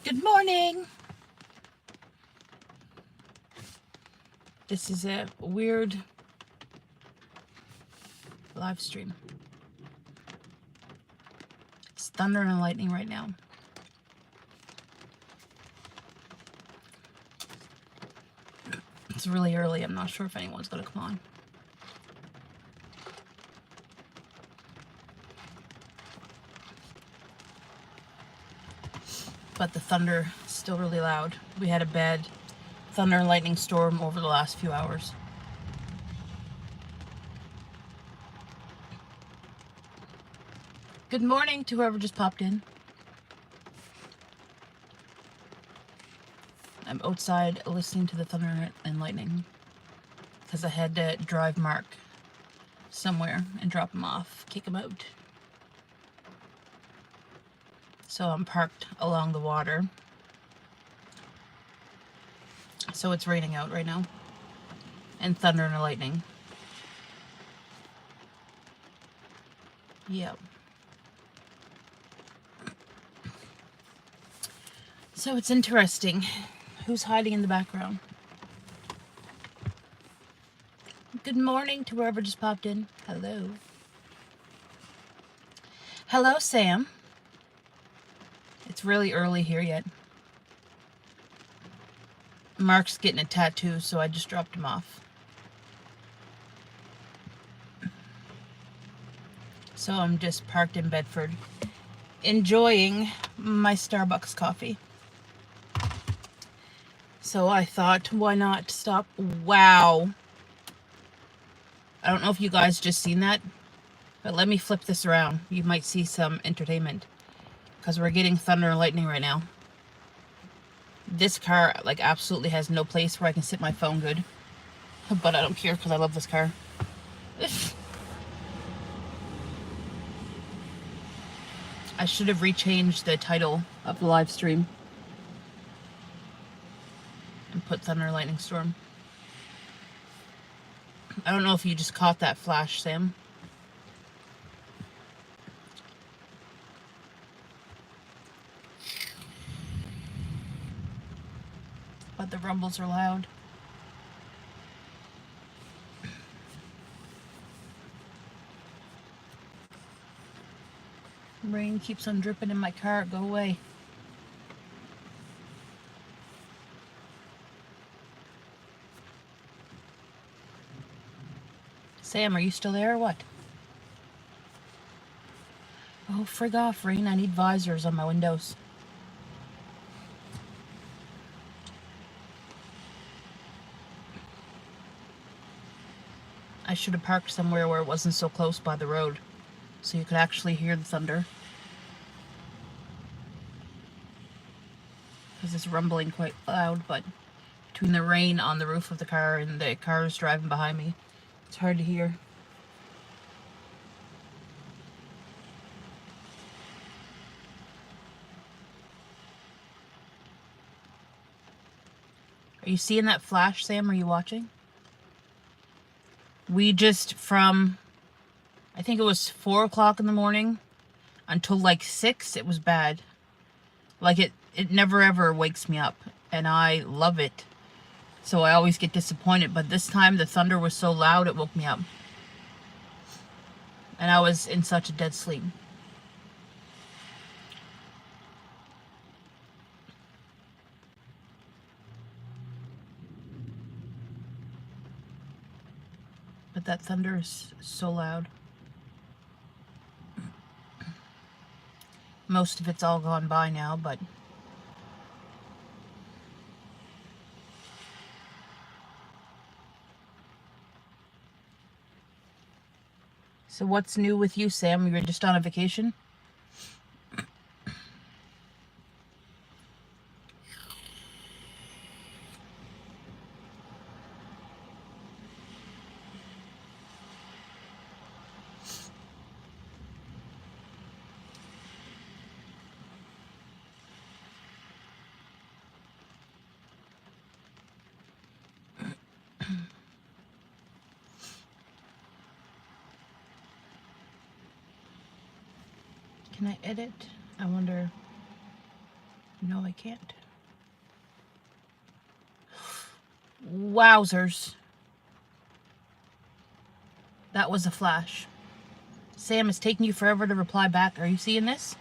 Good morning. This is a weird live stream. It's thunder and lightning right now. It's really early. I'm not sure if anyone's going to come on. But the thunder is still really loud. We had a bad thunder and lightning storm over the last few hours. Good morning to whoever just popped in. I'm outside listening to the thunder and lightning because I had to drive Mark somewhere and drop him off, kick him out. So I'm parked along the water. So it's raining out right now. And thunder and lightning. Yep. So it's interesting. Who's hiding in the background? Good morning to whoever just popped in. Hello. Hello, Sam. It's really early here yet. Mark's getting a tattoo, so I just dropped him off. So I'm just parked in Bedford, enjoying my Starbucks coffee. So I thought, why not stop? Wow. I don't know if you guys just seen that, but let me flip this around. You might see some entertainment because we're getting thunder and lightning right now. This car, like, absolutely has no place where I can sit my phone good, but I don't care because I love this car. I should have rechanged the title of the live stream and put thunder and lightning storm. I don't know if you just caught that flash, Sam. But the rumbles are loud. Rain keeps on dripping in my car. Go away. Sam, are you still there or what? Oh, frig off, Rain. I need visors on my windows. I should have parked somewhere where it wasn't so close by the road, so you could actually hear the thunder. Because it's rumbling quite loud, but between the rain on the roof of the car and the cars driving behind me, it's hard to hear. Are you seeing that flash, Sam? Are you watching? We just, from, I think it was 4 o'clock in the morning until like 6, it was bad. Like it never ever wakes me up, and I love it. So I always get disappointed, but this time the thunder was so loud it woke me up. And I was in such a dead sleep. But that thunder is so loud. Most of it's all gone by now, but so what's new with you, Sam? You're just on a vacation? Can I edit? I wonder. No, I can't. Wowzers. That was a flash. Sam, it's taking you forever to reply back. Are you seeing this?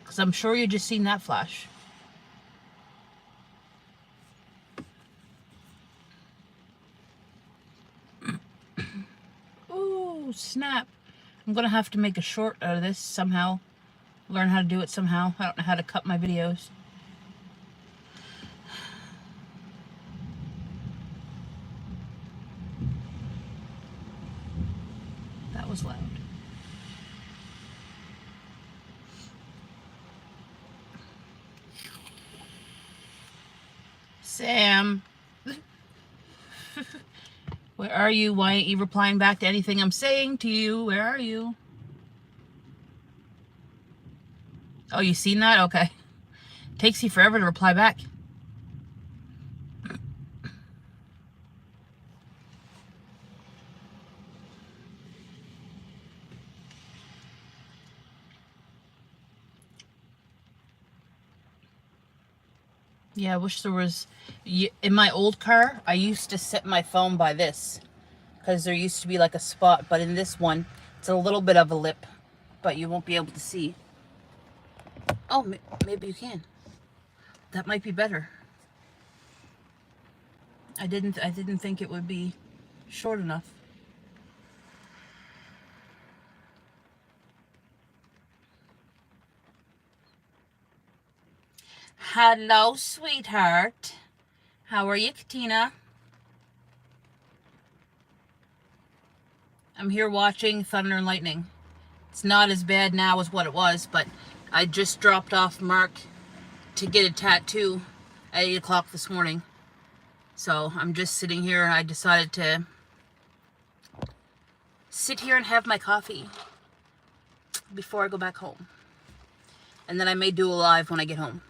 Because I'm sure you just seen that flash. Ooh, snap. I'm going to have to make a short out of this somehow. Learn how to do it somehow. I don't know how to cut my videos. That was loud. Sam. Where are you? Why ain't you replying back to anything I'm saying to you? Where are you? Oh, you seen that? Okay. Takes you forever to reply back. Yeah, I wish there was... In my old car, I used to set my phone by this, because there used to be like a spot, but in this one, it's a little bit of a lip, but you won't be able to see. Oh, maybe you can. That might be better. I didn't think it would be short enough. Hello, sweetheart. How are you, Katina? I'm here watching Thunder and Lightning. It's not as bad now as what it was, but I just dropped off Mark to get a tattoo at 8 o'clock this morning. So I'm just sitting here. I decided to sit here and have my coffee before I go back home. And then I may do a live when I get home.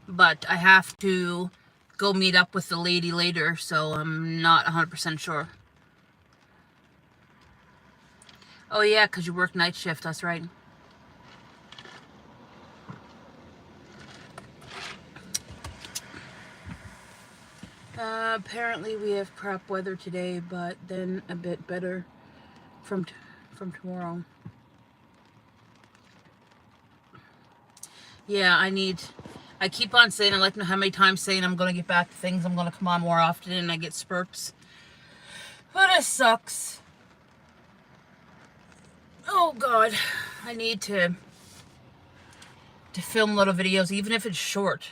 But I have to go meet up with the lady later, so I'm not 100% sure. Oh yeah, because you work night shift, that's right. Apparently we have crap weather today, but then a bit better from tomorrow. Yeah, I keep on saying, I like to know how many times saying I'm going to get back to things, I'm going to come on more often, and I get spurts. But it sucks. Oh God, I need to film little videos, even if it's short.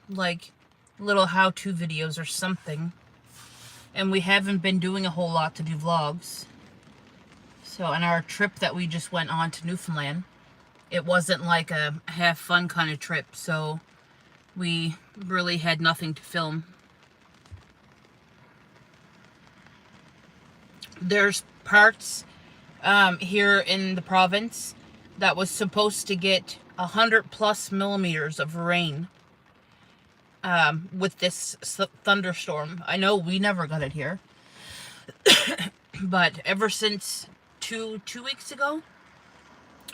Like little how-to videos or something. And we haven't been doing a whole lot to do vlogs. So on our trip that we just went on to Newfoundland, it wasn't like a have fun kind of trip, so we really had nothing to film. There's parts here in the province that was supposed to get 100+ millimeters of rain with this thunderstorm. I know we never got it here, but ever since two weeks ago,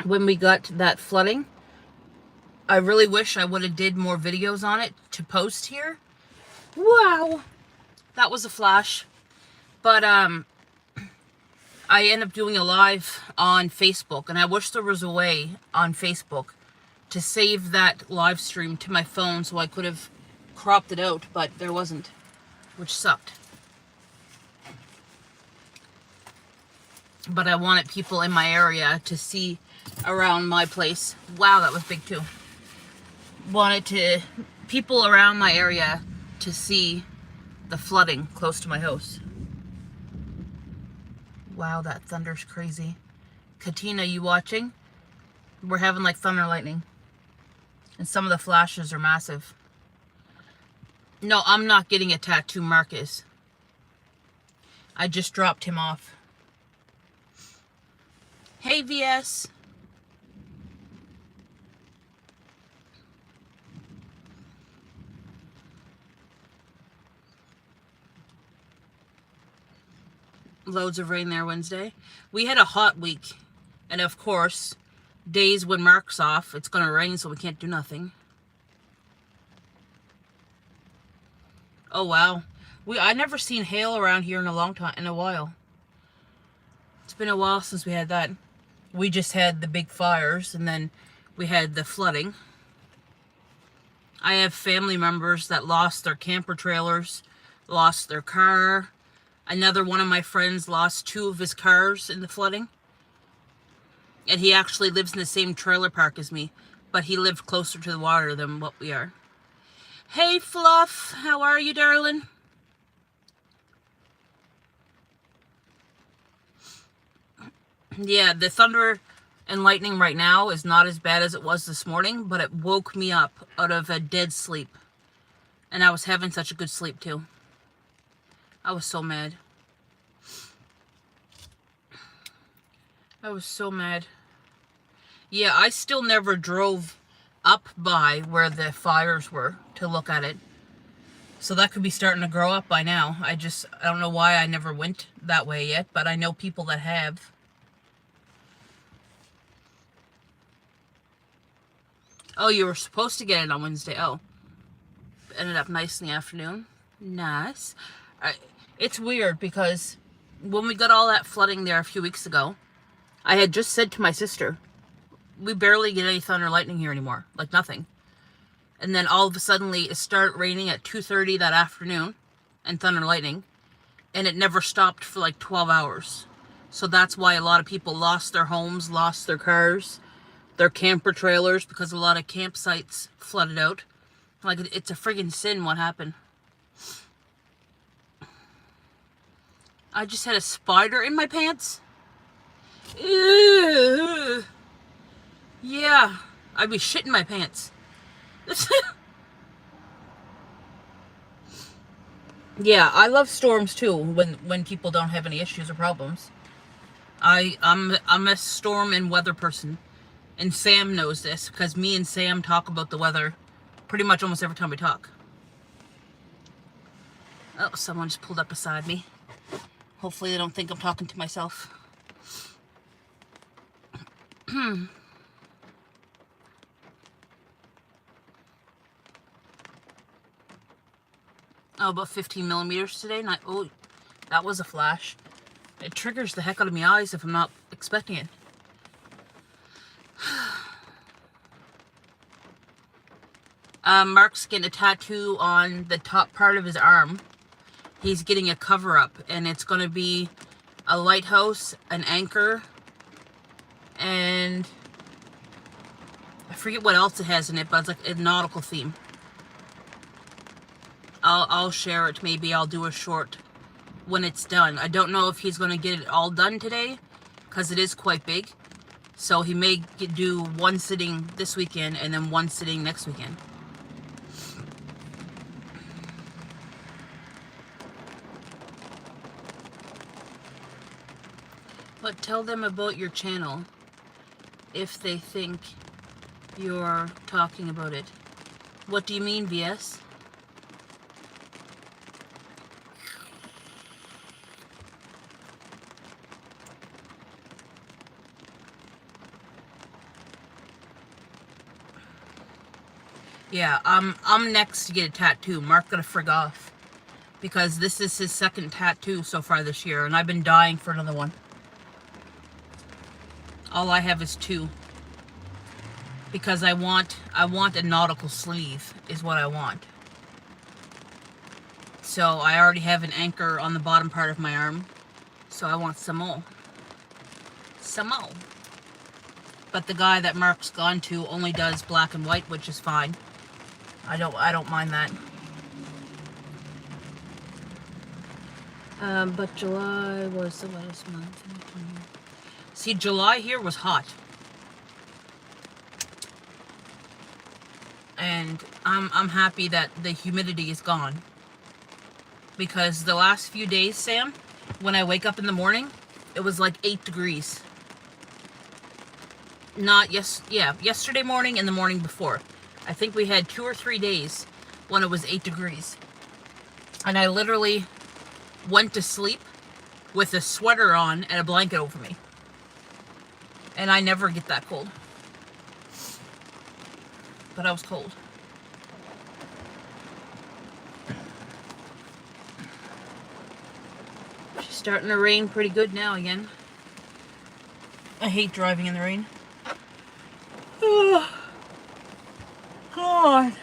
when we got that flooding, I really wish I would have did more videos on it to post here. Wow, that was a flash. But I ended up doing a live on Facebook, and I wish there was a way on Facebook to save that live stream to my phone so I could have cropped it out, but there wasn't, which sucked. But I wanted people in my area to see around my place. Wow, that was big too. People around my area to see the flooding close to my house. Wow, that thunder's crazy. Katina, you watching? We're having like thunder and lightning. And some of the flashes are massive. No, I'm not getting a tattoo, Marcus. I just dropped him off. Hey, VS. Loads of rain there Wednesday. We had a hot week. And of course, days when Mark's off, it's going to rain, so we can't do nothing. Oh, wow. I never seen hail around here in a while. It's been a while since we had that. We just had the big fires, and then we had the flooding. I have family members that lost their camper trailers, lost their car. Another one of my friends lost 2 of his cars in the flooding. And he actually lives in the same trailer park as me, but he lived closer to the water than what we are. Hey, Fluff, how are you, darling? Yeah, the thunder and lightning right now is not as bad as it was this morning, but it woke me up out of a dead sleep. And I was having such a good sleep, too. I was so mad. I was so mad. Yeah, I still never drove up by where the fires were to look at it. So that could be starting to grow up by now. I don't know why I never went that way yet, but I know people that have. Oh, you were supposed to get it on Wednesday. Oh. Ended up nice in the afternoon. Nice. It's weird because when we got all that flooding there a few weeks ago, I had just said to my sister, we barely get any thunder and lightning here anymore. Like nothing. And then all of a sudden it started raining at 2:30 that afternoon and thunder and lightning. And it never stopped for like 12 hours. So that's why a lot of people lost their homes, lost their cars, their camper trailers, because a lot of campsites flooded out. Like, it's a friggin' sin what happened. I just had a spider in my pants. Ew. Yeah, I'd be shitting my pants. Yeah, I love storms too, when people don't have any issues or problems. I'm a storm and weather person. And Sam knows this, because me and Sam talk about the weather pretty much almost every time we talk. Oh, someone just pulled up beside me. Hopefully they don't think I'm talking to myself. Oh, about 15 millimeters today. Oh, that was a flash. It triggers the heck out of my eyes if I'm not expecting it. Mark's getting a tattoo on the top part of his arm. He's getting a cover-up, and it's going to be a lighthouse, an anchor, and I forget what else it has in it, but it's like a nautical theme. I'll share it. Maybe I'll do a short when it's done. I don't know if he's going to get it all done today, because it is quite big. So he may do one sitting this weekend and then one sitting next weekend. But tell them about your channel if they think you're talking about it. What do you mean, VS? Yeah, I'm next to get a tattoo. Mark got a frig off because this is his second tattoo so far this year, and I've been dying for another one. All I have is 2 because I want a nautical sleeve is what I want. So I already have an anchor on the bottom part of my arm, so I want some more. Some more. But the guy that Mark's gone to only does black and white, which is fine. I don't mind that. But July was the wettest month. See, July here was hot. And I'm happy that the humidity is gone. Because the last few days, Sam, when I wake up in the morning, it was like 8 degrees. Yesterday morning and the morning before. I think we had 2 or 3 days when it was 8 degrees. And I literally went to sleep with a sweater on and a blanket over me. And I never get that cold. but I was cold. She's starting to rain pretty good now again. I hate driving in the rain. Oh, God.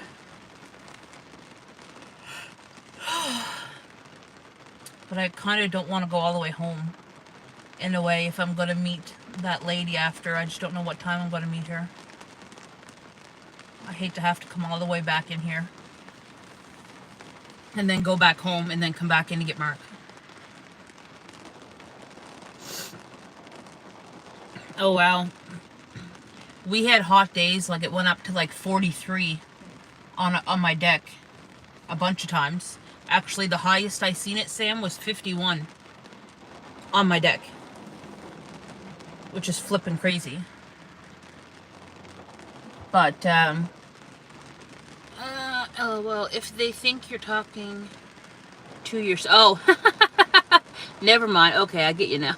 But I kind of don't want to go all the way home. In a way, if I'm going to meet that lady after, I just don't know what time I'm going to meet her. I hate to have to come all the way back in here. And then go back home and then come back in to get Mark. Oh, wow. We had hot days, like it went up to like 43 on my deck a bunch of times. Actually, the highest I seen it, Sam, was 51 on my deck, which is flipping crazy. But, well, if they think you're talking to yourself, oh, never mind. Okay, I get you now.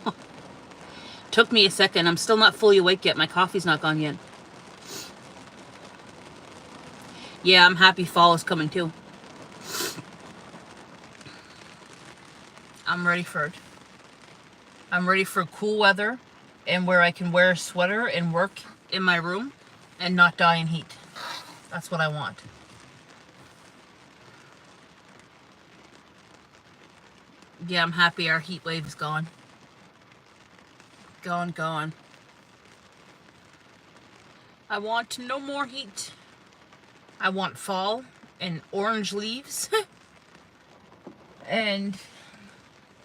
Took me a second. I'm still not fully awake yet. My coffee's not gone yet. Yeah, I'm happy fall is coming too. I'm ready for it. I'm ready for cool weather and where I can wear a sweater and work in my room and not die in heat. That's what I want. Yeah, I'm happy our heat wave is gone. Gone. I want no more heat. I want fall and orange leaves and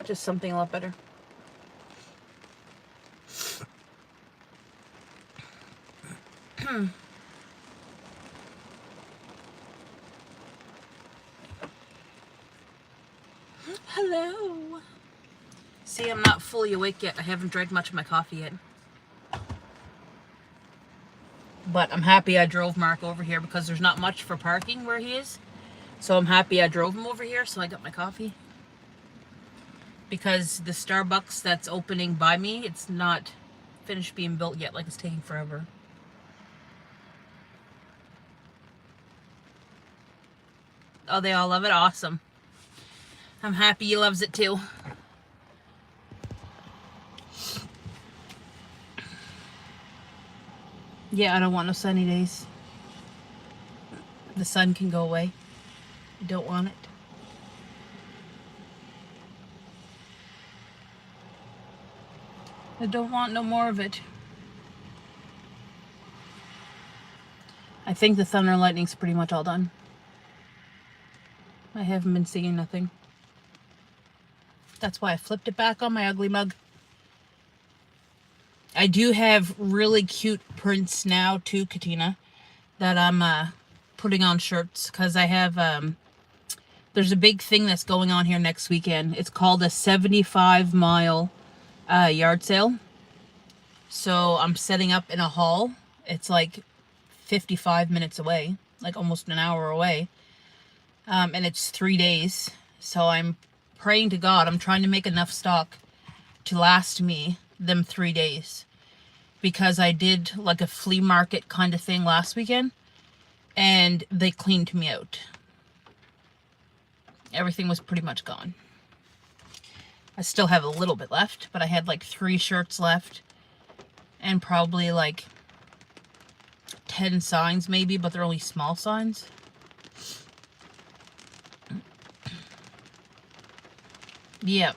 just something a lot better. Hello. See, I'm not fully awake yet. I haven't drank much of my coffee yet. But I'm happy I drove Mark over here because there's not much for parking where he is. So I'm happy I drove him over here so I got my coffee. Because the Starbucks that's opening by me, it's not finished being built yet, like it's taking forever. Oh, they all love it? Awesome. I'm happy he loves it too. Yeah, I don't want no sunny days. The sun can go away. I don't want it. I don't want no more of it. I think the thunder and lightning's pretty much all done. I haven't been seeing nothing. That's why I flipped it back on my ugly mug. I do have really cute prints now too, Katina, that I'm putting on shirts because I have, there's a big thing that's going on here next weekend. It's called a 75-mile yard sale. So I'm setting up in a hall. It's like 55 minutes away, like almost an hour away. And it's 3 days. So I'm praying to God. I'm trying to make enough stock to last me them 3 days. Because I did like a flea market kind of thing last weekend. And they cleaned me out. Everything was pretty much gone. I still have a little bit left, but I had like 3 shirts left. And probably like 10 signs maybe, but they're only small signs. Yeah.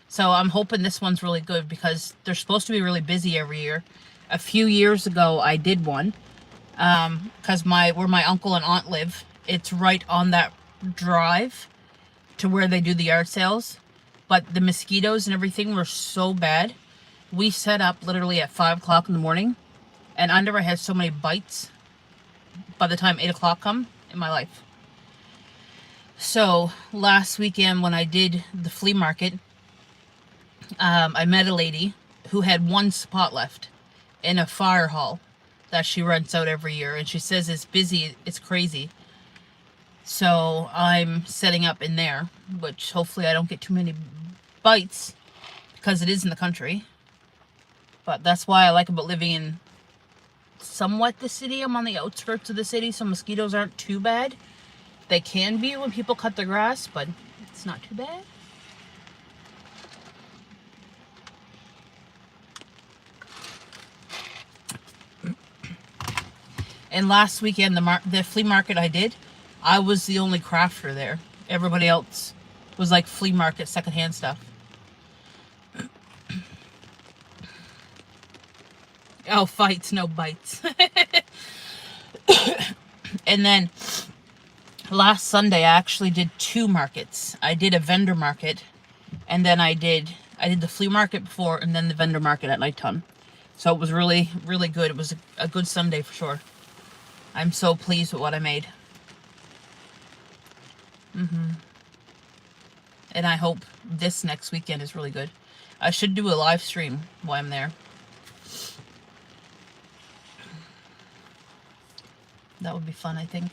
So I'm hoping this one's really good because they're supposed to be really busy every year. A few years ago, I did one. Because where my uncle and aunt live, it's right on that drive to where they do the yard sales. But the mosquitoes and everything were so bad. We set up literally at 5 o'clock in the morning. And I never had so many bites by the time 8 o'clock come in my life. So last weekend when I did the flea market, I met a lady who had 1 spot left in a fire hall that she rents out every year. And she says it's busy, it's crazy. So I'm setting up in there, which hopefully I don't get too many bites because it is in the country. But that's why I like about living in somewhat the city. I'm on the outskirts of the city, so mosquitoes aren't too bad. They can be when people cut their grass, but it's not too bad. And last weekend, the flea market I was the only crafter there. Everybody else was like flea market, secondhand stuff. Oh, fights, no bites. And then last Sunday, I actually did 2 markets. I did a vendor market, and then I did the flea market before, and then the vendor market at nighttime. So it was really, really good. It was a good Sunday for sure. I'm so pleased with what I made. And I hope this next weekend is really good. I should do a live stream while I'm there. That would be fun, I think.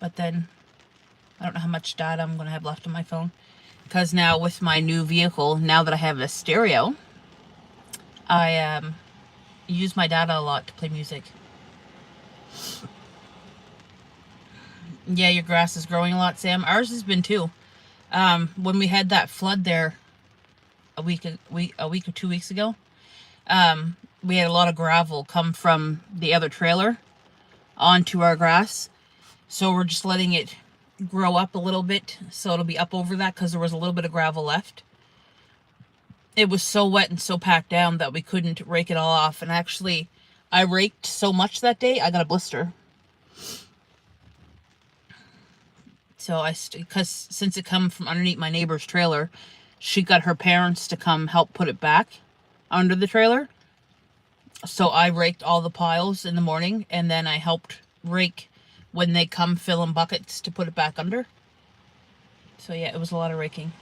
But then, I don't know how much data I'm going to have left on my phone. Because now with my new vehicle, now that I have a stereo, I use my data a lot to play music. Yeah, your grass is growing a lot, Sam. Ours has been too. When we had that flood there a week or 2 weeks ago, we had a lot of gravel come from the other trailer onto our grass. So we're just letting it grow up a little bit, so it'll be up over that, because there was a little bit of gravel left. It was so wet and so packed down that we couldn't rake it all off. And actually, I raked so much that day, I got a blister. So because since it come from underneath my neighbor's trailer, she got her parents to come help put it back under the trailer. So I raked all the piles in the morning, and then I helped rake when they come fill in buckets to put it back under. So yeah, it was a lot of raking.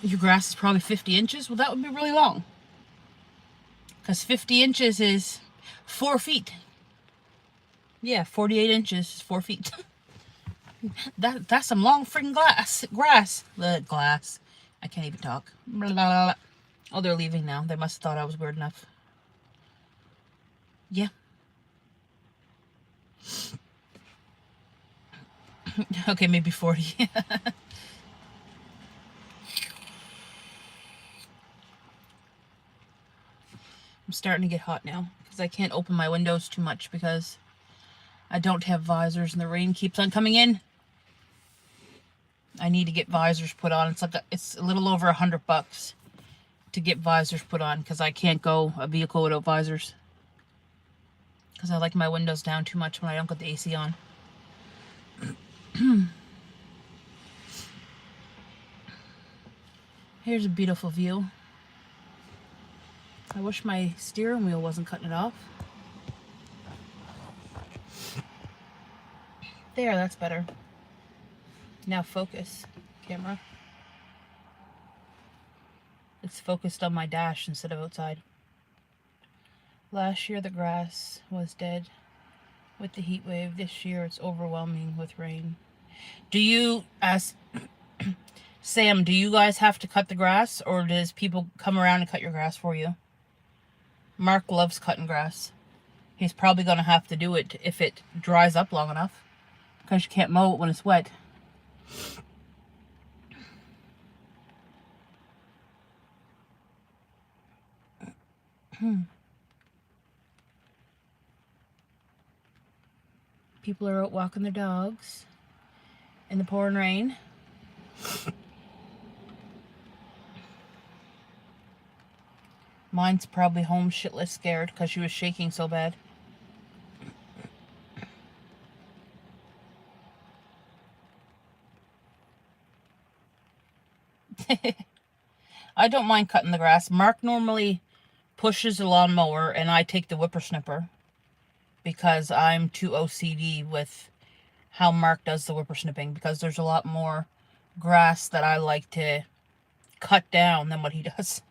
Your grass is probably 50 inches? Well, that would be really long. Because 50 inches is 4 feet. Yeah, 48 inches is 4 feet. That's some long freaking grass. The glass. I can't even talk. Blah, blah, blah. Oh, they're leaving now. They must have thought I was weird enough. Yeah. Okay, maybe 40. I'm starting to get hot now because I can't open my windows too much because I don't have visors and the rain keeps on coming in. I need to get visors put on. It's a little over $100 to get visors put on because I can't go a vehicle without visors. Because I like my windows down too much when I don't got the AC on. Here's a beautiful view. I wish my steering wheel wasn't cutting it off. There, that's better. Now focus, camera. It's focused on my dash instead of outside. Last year the grass was dead with the heat wave. This year it's overwhelming with rain. Do you, Sam, do you guys have to cut the grass, or does people come around and cut your grass for you? Mark loves cutting grass. He's probably going to have to do it if it dries up long enough, because you can't mow it when it's wet. People are out walking their dogs in the pouring rain. Mine's probably home shitless scared because she was shaking so bad. I don't mind cutting the grass. Mark normally pushes the lawnmower and I take the whippersnipper because I'm too OCD with how Mark does the whippersnipping, because there's a lot more grass that I like to cut down than what he does.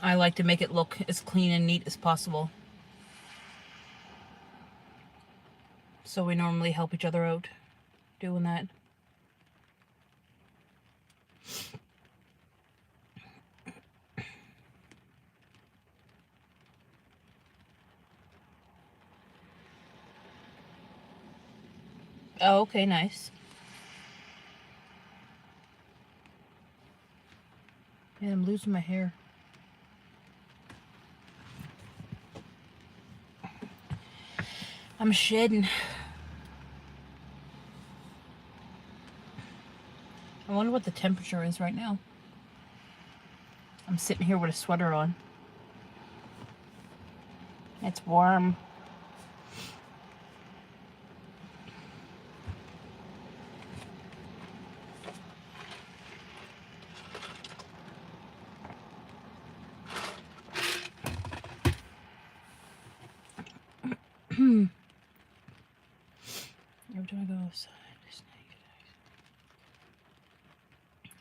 I like to make it look as clean and neat as possible. So we normally help each other out doing that. Oh, okay, nice. Man, I'm losing my hair. I'm shedding. I wonder what the temperature is right now. I'm sitting here with a sweater on. It's warm. Every time I go outside, a snake.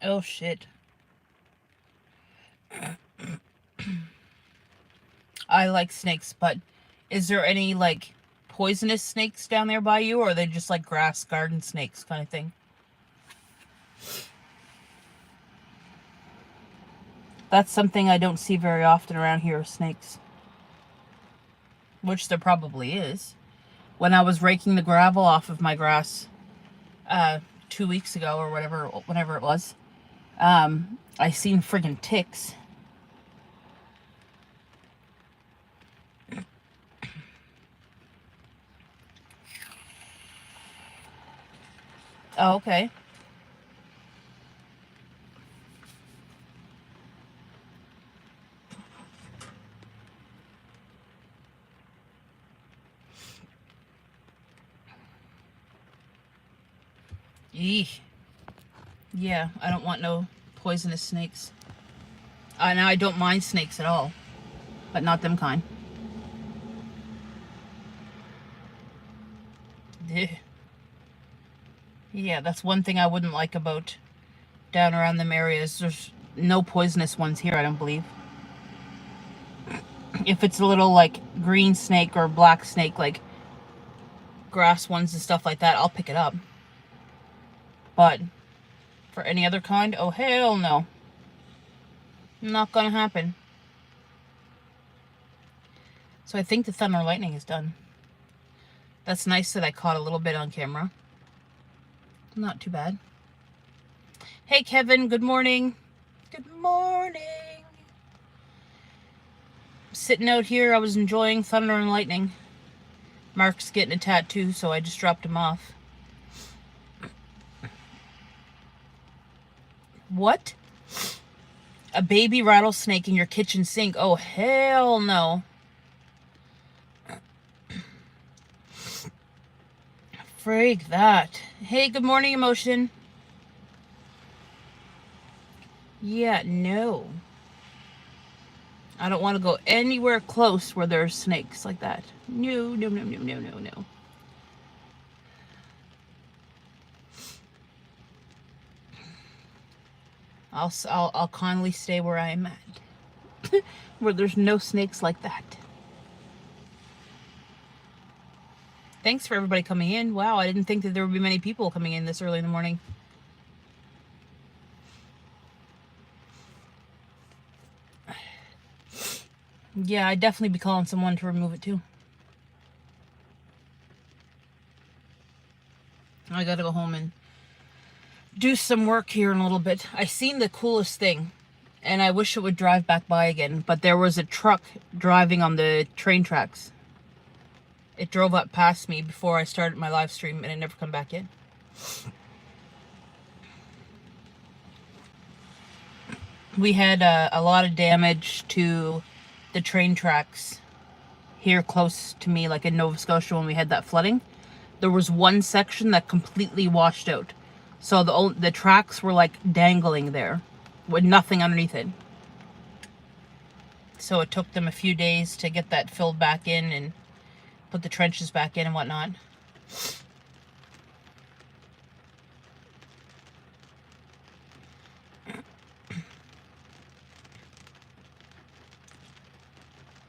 Oh shit. I like snakes, but is there any like poisonous snakes down there by you, or are they just like grass garden snakes kind of thing? That's something I don't see very often around here, snakes. Which there probably is. When I was raking the gravel off of my grass 2 weeks ago or whenever it was, I seen friggin' ticks. Oh, okay. Eesh. Yeah, I don't want no poisonous snakes. Now I don't mind snakes at all, but not them kind. Yeah, that's one thing I wouldn't like about down around them areas. There's no poisonous ones here, I don't believe. If it's a little like green snake or black snake, like grass ones and stuff like that, I'll pick it up. But for any other kind, oh hell no. Not gonna happen. So I think the thunder and lightning is done. That's nice that I caught a little bit on camera. Not too bad. Hey Kevin, good morning. Good morning. Sitting out here, I was enjoying thunder and lightning. Mark's getting a tattoo, so I just dropped him off. What? A baby rattlesnake in your kitchen sink? Oh, hell no. Frig that. Hey, good morning, Emotion. Yeah, no. I don't want to go anywhere close where there's snakes like that. No, no, no, no, no, no, no. I'll kindly stay where I am at. Where there's no snakes like that. Thanks for everybody coming in. Wow, I didn't think that there would be many people coming in this early in the morning. Yeah, I'd definitely be calling someone to remove it too. I gotta go home and do some work here in a little bit. I seen the coolest thing, and I wish it would drive back by again, but there was a truck driving on the train tracks. It drove up past me before I started my live stream, and it never come back in. We had a lot of damage to the train tracks here close to me, like in Nova Scotia when we had that flooding. There was one section that completely washed out. So the tracks were like dangling there with nothing underneath it. So it took them a few days to get that filled back in and put the trenches back in and whatnot.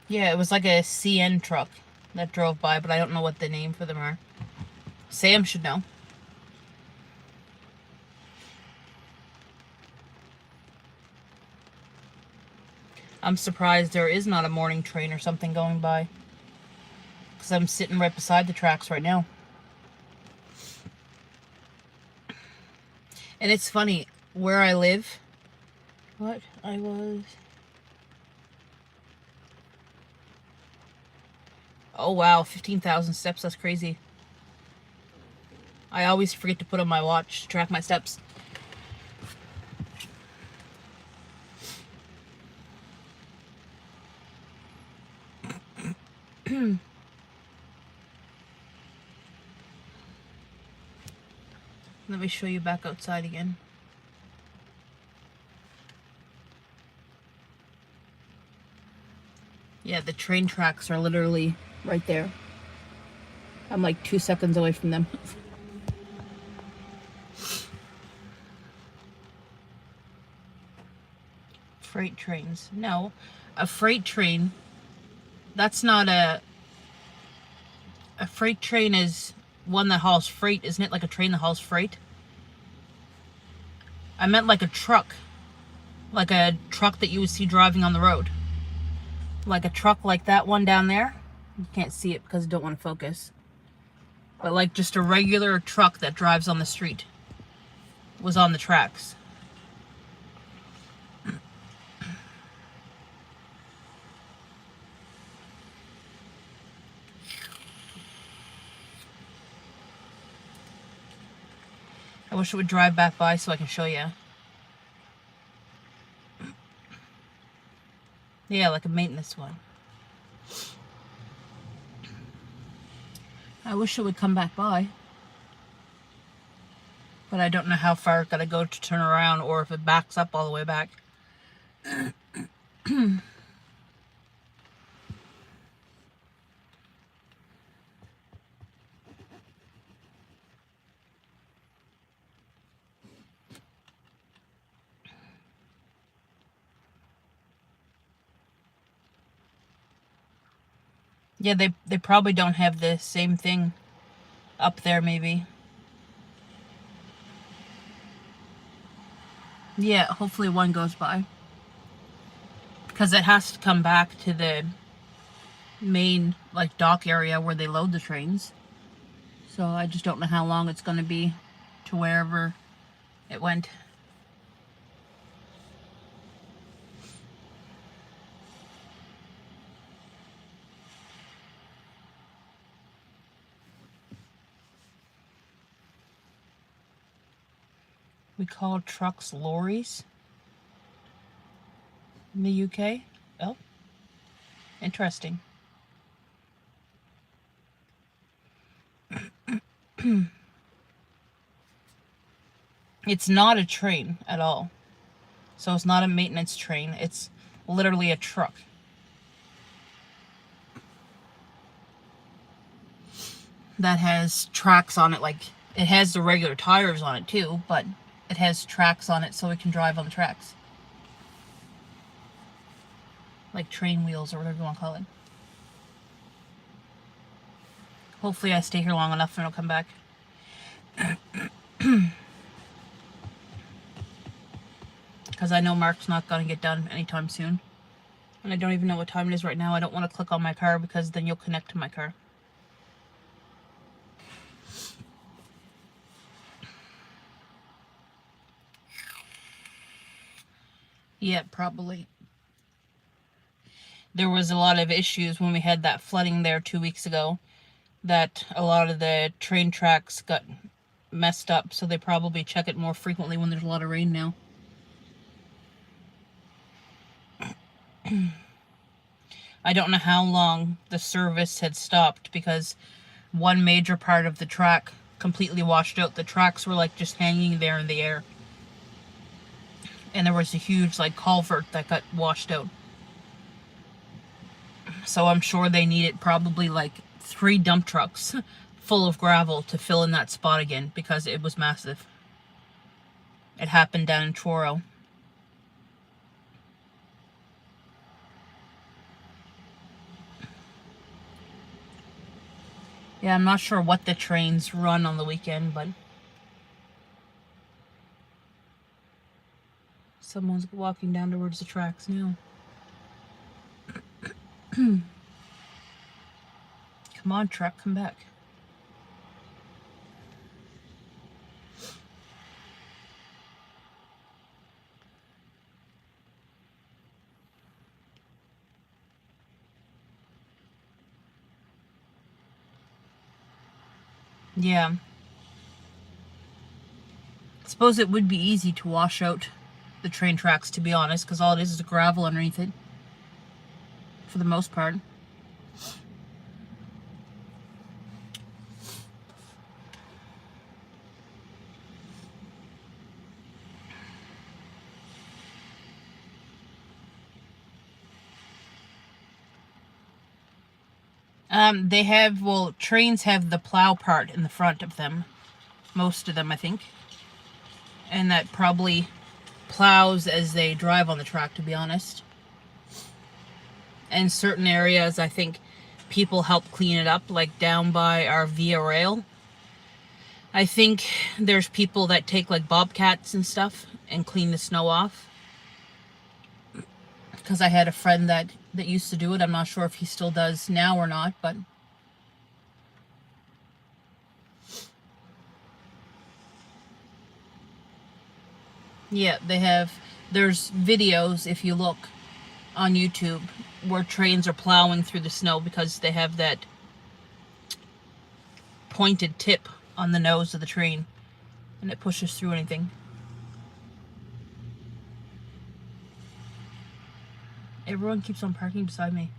Yeah, it was like a CN truck that drove by, but I don't know what the name for them are. Sam should know. I'm surprised there is not a morning train or something going by, because I'm sitting right beside the tracks right now. And it's funny, where I live, oh wow, 15,000 steps, that's crazy. I always forget to put on my watch to track my steps. Let me show you back outside again. Yeah, the train tracks are literally right there. I'm like 2 seconds away from them. Freight trains. No, a freight train, that's not a freight train is one that hauls freight. Isn't it like a train that hauls freight? I meant like a truck. Like a truck that you would see driving on the road. Like a truck like that one down there. You can't see it because I don't want to focus. But like just a regular truck that drives on the street was on the tracks. I wish it would drive back by so I can show you. Yeah, like a maintenance one. I wish it would come back by. But I don't know how far it's got to go to turn around, or if it backs up all the way back. Yeah, they probably don't have the same thing up there, maybe. Yeah, hopefully one goes by. Because it has to come back to the main, like, dock area where they load the trains. So I just don't know how long it's going to be to wherever it went. We call trucks lorries in the UK. Oh, interesting. It's not a train at all. So it's not a maintenance train. It's literally a truck. That has tracks on it. Like, it has the regular tires on it too, but it has tracks on it so it can drive on the tracks. Like train wheels or whatever you want to call it. Hopefully I stay here long enough and I'll come back. Because I know Mark's not going to get done anytime soon. And I don't even know what time it is right now. I don't want to click on my car because then you'll connect to my car. Yeah, probably. There was a lot of issues when we had that flooding there 2 weeks ago, that a lot of the train tracks got messed up, so they probably check it more frequently when there's a lot of rain now. I don't know how long the service had stopped because one major part of the track completely washed out. The tracks were like just hanging there in the air. And there was a huge like culvert that got washed out. So I'm sure they needed probably like 3 dump trucks full of gravel to fill in that spot again because it was massive. It happened down in Truro. Yeah, I'm not sure what the trains run on the weekend, but someone's walking down towards the tracks now. Come on, truck, come back. Yeah. I suppose it would be easy to wash out the train tracks, to be honest, because all it is gravel underneath it, for the most part. They have, well, trains have the plow part in the front of them. Most of them, I think. And that probably plows as they drive on the track, to be honest. And certain areas, I think people help clean it up, like down by our Via Rail. I think there's people that take like bobcats and stuff and clean the snow off. Because I had a friend that used to do it. I'm not sure if he still does now or not, but yeah, there's videos, if you look on YouTube, where trains are plowing through the snow because they have that pointed tip on the nose of the train and it pushes through anything. Everyone keeps on parking beside me.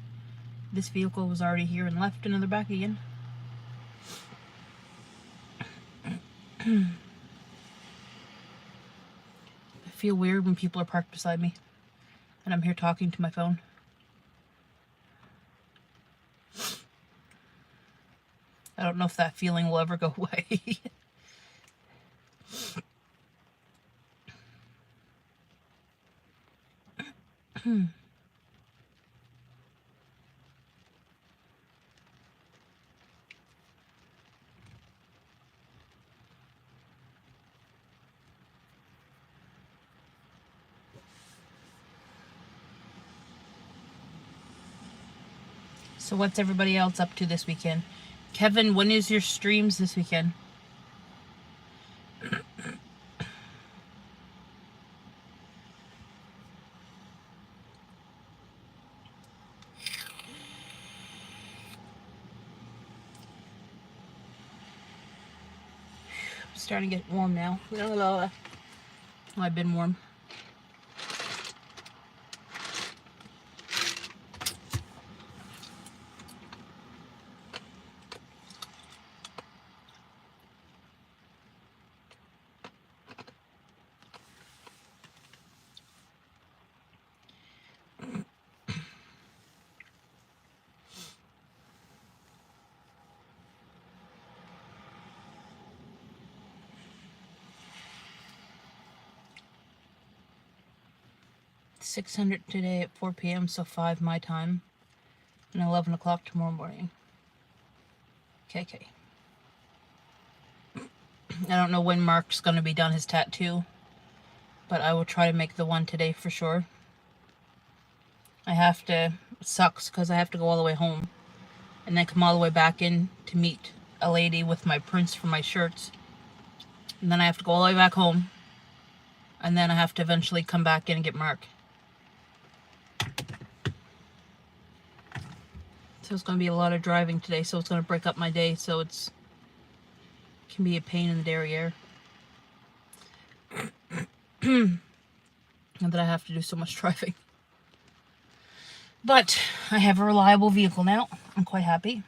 This vehicle was already here and left and they're back again. I feel weird when people are parked beside me and I'm here talking to my phone. I don't know if that feeling will ever go away. So what's everybody else up to this weekend? Kevin, when is your streams this weekend? Starting to get warm now. Oh, I've been warm. $600 today at 4 p.m. so 5 my time, and 11 o'clock tomorrow morning. KK. I don't know when Mark's going to be done his tattoo, but I will try to make the one today for sure. I have to, it sucks because I have to go all the way home and then come all the way back in to meet a lady with my prints for my shirts. And then I have to go all the way back home, and then I have to eventually come back in and get Mark. So it's going to be a lot of driving today, so it's going to break up my day, so it can be a pain in the derriere. And that I have to do so much driving. But I have a reliable vehicle now. I'm quite happy.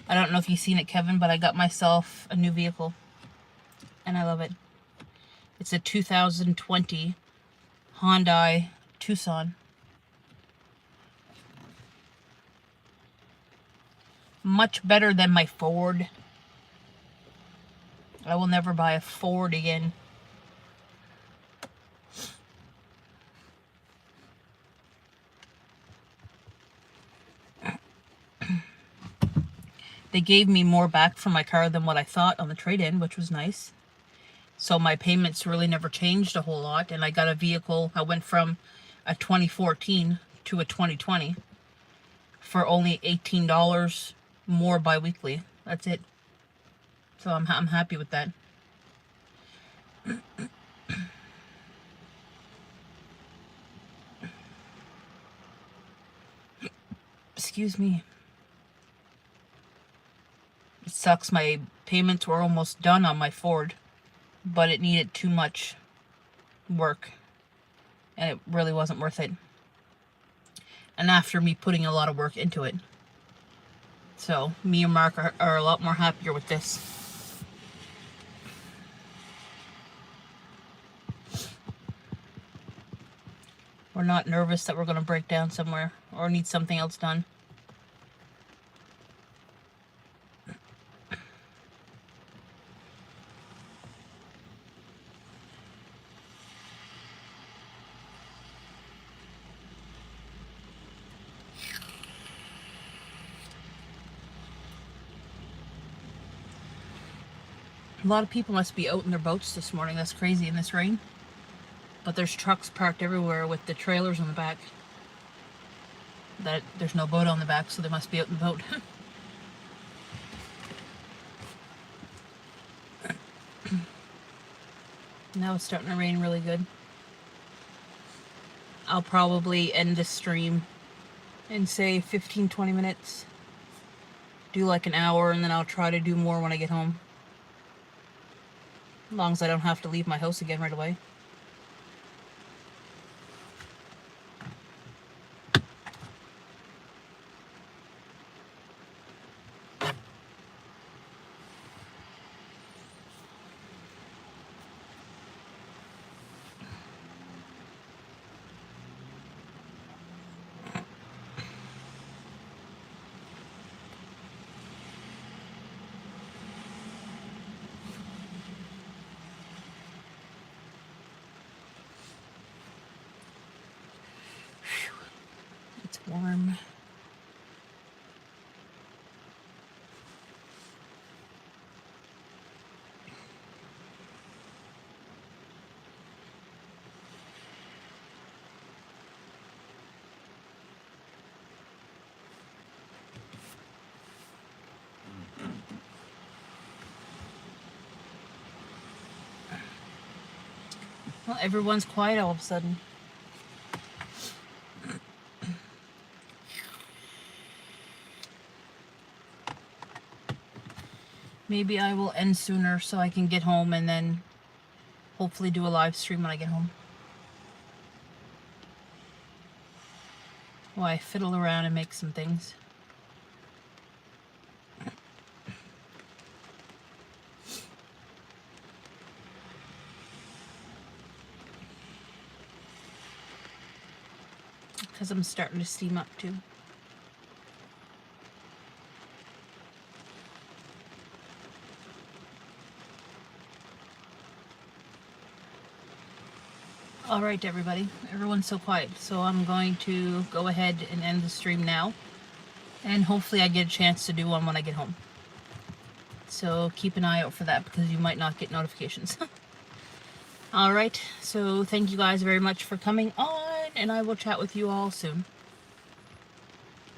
I don't know if you've seen it, Kevin, but I got myself a new vehicle. And I love it. It's a 2020 Hyundai Tucson. Much better than my Ford. I will never buy a Ford again. They gave me more back for my car than what I thought on the trade-in, which was nice. So my payments really never changed a whole lot, and I got a vehicle. I went from a 2014 to a 2020 for only $18 more bi-weekly. That's it. So I'm happy with that. Excuse me. It sucks. My payments were almost done on my Ford, but it needed too much work, and it really wasn't worth it. And after me putting a lot of work into it. So me and Mark are a lot more happier with this. We're not nervous that we're going to break down somewhere or need something else done. A lot of people must be out in their boats this morning. That's crazy in this rain. But there's trucks parked everywhere with the trailers on the back. There's no boat on the back, so they must be out in the boat. Now it's starting to rain really good. I'll probably end this stream in, say, 15-20 minutes. Do like an hour, and then I'll try to do more when I get home. As long as I don't have to leave my house again right away. It's warm. Well, everyone's quiet all of a sudden. Maybe I will end sooner so I can get home and then hopefully do a live stream when I get home. Well, I fiddle around and make some things. Because I'm starting to steam up too. Alright everybody, everyone's so quiet, so I'm going to go ahead and end the stream now, and hopefully I get a chance to do one when I get home. So keep an eye out for that, because you might not get notifications. Alright, so thank you guys very much for coming on, and I will chat with you all soon.